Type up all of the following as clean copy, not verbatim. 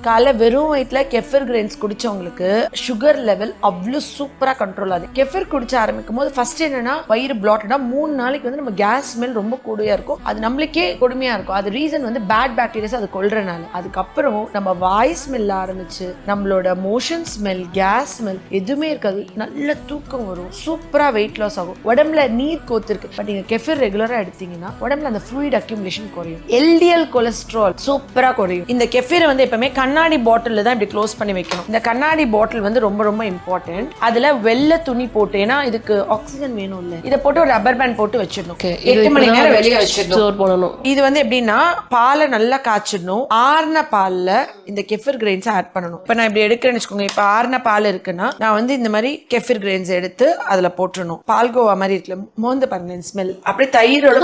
காலைல வெறும் வயிற்றுல கெஃபர் கிரெயின்ஸ் குடிச்சவங்களுக்கு சுகர் லெவல் அவ்வளோ சூப்பரா கண்ட்ரோல் ஆகுது. கெஃபர் குடிச்ச ஆரம்பிக்கும் போது ஃபர்ஸ்ட் என்னன்னா வயிறு பிளாட்டடா 3 நாளைக்கு வந்து நம்ம கேஸ் ஸ்மெல் ரொம்ப கூடியா இருக்கும். அது நம்மளுக்கே கொடுமையா இருக்கும். அது ரீசன் வந்து பேட் பாக்டீரியாஸ் அது கொல்றனால. அதுக்கப்புறம் நம்ம வாய் ஸ்மெல் ஆரம்பிச்சு நம்மளோட மோஷன் ஸ்மெல், கேஸ் ஸ்மெல் எதுவுமே இருக்காது. நல்ல தூக்கம் வரும், சூப்பரா வெயிட் லாஸ் ஆகும், உடம்புல நீர் கோத்து இருக்கு. பட் நீங்க கெஃபர் ரெகுலரா எடுத்தீங்கன்னா உடம்புல அந்த ஃப்ளூயிட் அக்யூமுலேஷன் குறையும். எல்டிஎல் கொலஸ்ட்ரால் சூப்பரா குறையும். இந்த கெஃபீரை வந்து எப்பவுமே கண்ணாடி பாட்டில் தான் இப்படி க்ளோஸ் பண்ணி வைக்கணும். இந்த கண்ணாடி பாட்டில் வந்து ரொம்ப ரொம்ப இம்பார்ட்டன்ட். அதுல வெள்ளை துணி போட்டு, ஏன்னா இதுக்கு ஆக்சிஜன் வேணும் இல்ல, இதை போட்டு ஒரு ரப்பர் பேண்ட் போட்டு வச்சிடணும். 8 மணி நேரம் வெளியே வச்சிடணும். இது வந்து எப்படின்னா பாலை நல்லா காய்ச்சிடணும். ஆறுன பால்ல இந்த கெஃபர் கிரெயின்ஸ் ஆட் பண்ணணும். இப்ப நான் இப்படி எடுக்கிறேன்னு வச்சுக்கோங்க. இப்ப ஆறுன பால் இருக்குன்னா நான் வந்து இந்த மாதிரி கெஃபர் கிரெயின்ஸ் எடுத்து அதுல போட்டுடணும். பால்கோவா மாதிரி இருக்குல்ல, மோந்து பாருங்க ஸ்மெல் அப்படியே தயிரோட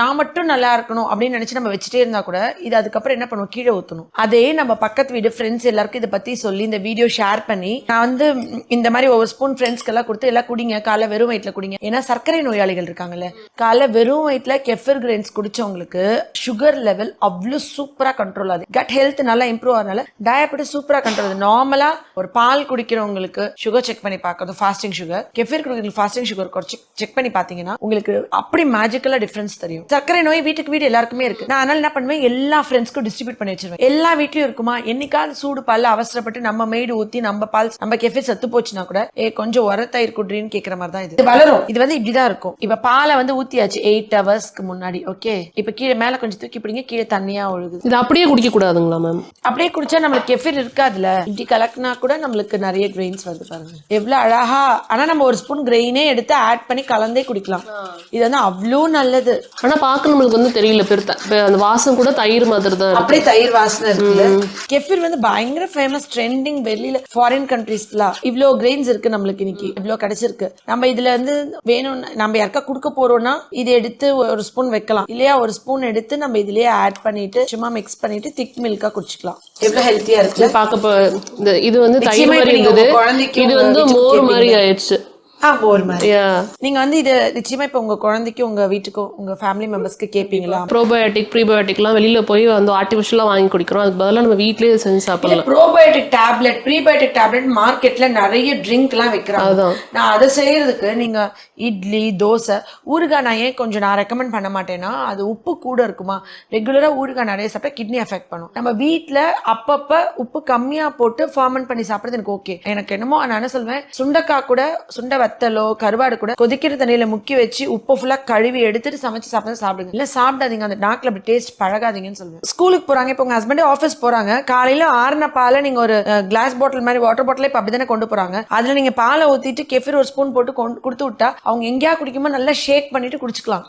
நான் மட்டும் நல்லா இருக்கணும் அப்படின்னு நினைச்சு நம்ம வச்சுட்டே இருந்தா கூட இது அதுக்கப்புறம் என்ன பண்ணுவோம், கீழே ஊற்றணும். அதே நம்ம பக்கத்து வீடு ஃப்ரெண்ட்ஸ் எல்லாருக்கும் இதை பத்தி சொல்லி இந்த வீடியோ ஷேர் பண்ணி நான் வந்து இந்த மாதிரி ஒவ்வொரு ஸ்பூன் ஃப்ரெண்ட்ஸ்க்கு எல்லாம் கொடுத்து எல்லாம் குடிங்க, காலை வெறும் வயிற்றுல குடிங்க. ஏன்னா சர்க்கரை நோயாளிகள் இருக்காங்கல்ல, காலை வெறும் வயிற்றுல கெஃபர் கிரெயின்ஸ் குடிச்சவங்களுக்கு சுகர் லெவல் அவ்வளோ சூப்பரா கண்ட்ரோல் ஆகுது. கட் ஹெல்த் நல்லா இம்ப்ரூவ் ஆனால டயபெட்டிஸ் சூப்பரா கண்ட்ரோல் ஆகுது. நார்மலா ஒரு பால் குடிக்கிறவங்களுக்கு சுகர் செக் பண்ணி பார்க்கறது, ஃபாஸ்டிங் சுகர், கெஃபர் குடிக்கிறவங்களுக்கு ஃபாஸ்டிங் சுகர் செக் பண்ணி பார்த்தீங்கன்னா உங்களுக்கு அப்படி மேஜிக்கலா டிஃபரன்ஸ் தெரியும். சர்க்கரை நோய் வீட்டுக்கு வீடு எல்லாருக்குமே இருக்கு. நான் அதனால என்ன பண்ணுவேன், எல்லா ஃப்ரெண்ட்ஸ்க்கும் டிஸ்ட்ரிபியூட் பண்ணி வச்சிருவேன். எல்லா வீட்லயும் இருக்குமா, என்னைக்காவது சூடு பால் அவசரப்பட்டு நம்ம மெய்டு ஊத்தி நம்ம பால் நம்ம கெஃபர் சத்து போச்சுன்னா கூட கொஞ்சம் உரத்தயிர் குடின்னு கேட்கிற மாதிரி தான் இது வளரும். இது வந்து இப்படிதான் இருக்கும். இப்ப பாலை வந்து ஊத்தியாச்சு 8 ஹவர்ஸ்க்கு முன்னாடி. ஓகே, இப்ப கீழே மேல கொஞ்சம் தூக்கி பிடிங்க, கீழே தண்ணியா ஒழுகுது. இது அப்படியே குடிக்க கூடாதுங்களா மேம்? அப்படியே குடிச்சா நம்மளுக்கு கெஃபர் இருக்காதுல, இப்படி கலக்கினா கூட நம்மளுக்கு நிறைய கிரெயின்ஸ் வருது பாருங்க எவ்வளவு அழகா. ஆனா நம்ம ஒரு ஸ்பூன் கிரெயினே எடுத்து ஆட் பண்ணி கலந்தே குடிக்கலாம். இது வந்து அவ்வளோ நல்லது. ஆனா பாக்க நம்மளுக்கு வந்து தெரியல, அந்த வாசம் கூட தயிர் மாதிரி தான், அப்படியே தயிர் வாசனை இருக்குல்ல. கெஃபர் வந்து பயங்கர ஃபேமஸ், ட்ரெண்டிங். வெளியில ஃபாரின் கண்ட்ரீஸ்லாம் இவ்ளோ கிரெயின்ஸ் இருக்கு, நம்மளுக்கு இன்னைக்கு இவ்ளோ கிடைச்சிருக்கு. நம்ம இதுல இருந்து வேணும், நம்ம யாருக்கா கொடுக்க போறோம்னா இது எடுத்து ஒரு ஸ்பூன் வைக்கலாம் இல்லையா, ஒரு ஸ்பூன் எடுத்து நம்ம இதுலயே ஆட் பண்ணிட்டு சும்மா மிக்ஸ் பண்ணிட்டு திக் மில்கா குடிச்சுக்கலாம். எவ்வளவு ஹெல்த்தியா இருக்கு பாக்க. இது வந்து தயிர் மாதிரி இருந்தது, இது வந்து மோர் மாதிரி ஆயிடுச்சு. நீங்க வந்து இது நிச்சயமா இப்ப உங்க குழந்தைக்கு, உங்க வீட்டுக்கு, உங்க ஃபேமிலி மெம்பர்ஸ்க்கு கேப்பீங்களா? ப்ரோபயோட்டிக் ப்ரீபயோட்டிக் எல்லாம் வெளியில போய் வந்து ஆர்டிபிஷியலா வாங்கி குடிக்கிறோம். அதுக்கு பதிலா நம்ம வீட்லயே செஞ்சு சாப்பிடலாம். ப்ரோபயோட்டிக் டேப்லெட், ப்ரீபயோட்டிக் டேப்லெட் மார்க்கெட்ல நிறைய ட்ரிங்க் எல்லாம் வைக்கிறாங்க. நான் அதை செய்யறதுக்கு நீங்க இட்லி, தோசை, ஊறுகாய் நான் ஏன் கொஞ்சம் நான் ரெக்கமெண்ட் பண்ண மாட்டேன்னா, அது உப்பு கூட இருக்குமா. ரெகுலரா ஊறுகாய் நிறைய சாப்பிட்டா கிட்னி எஃபெக்ட் பண்ணும். நம்ம வீட்டுல அப்பப்ப உப்பு கம்மியா போட்டு ஃபர்மெண்ட் பண்ணி சாப்பிடுறது எனக்கு ஓகே. எனக்கு என்னமோ நான் என்ன சொல்வேன், சுண்டக்காய் கூட, சுண்ட வத்தலோ கருவாடு கூட கொதிக்கிற தண்ணியில முக்கி வச்சு உப்பு ஃபுல்லா கழுவி எடுத்துட்டு சமைச்சு சாப்பிடுங்க. இல்ல சாப்பிடாதீங்க, அந்த நாக்குல அப்படி டேஸ்ட் பழகாதீங்கன்னு சொல்லுவேன். ஸ்கூலுக்கு போறாங்க, இப்ப உங்க ஹஸ்பண்ட் ஆஃபீஸ் போறாங்க, காலையில ஆறுன பாலை நீங்க ஒரு கிளாஸ் பாட்டில் மாதிரி வாட்டர் பாட்டில் இப்ப அப்படித்தானே கொண்டு போறாங்க. அதுல நீங்க பாலை ஊத்திட்டு கெஃபர் ஒரு ஸ்பூன் போட்டு கொடுத்து விட்டா அவங்க எங்கேயா குடிக்கும்போது நல்லா ஷேக் பண்ணிட்டு குடிச்சுக்கலாம்.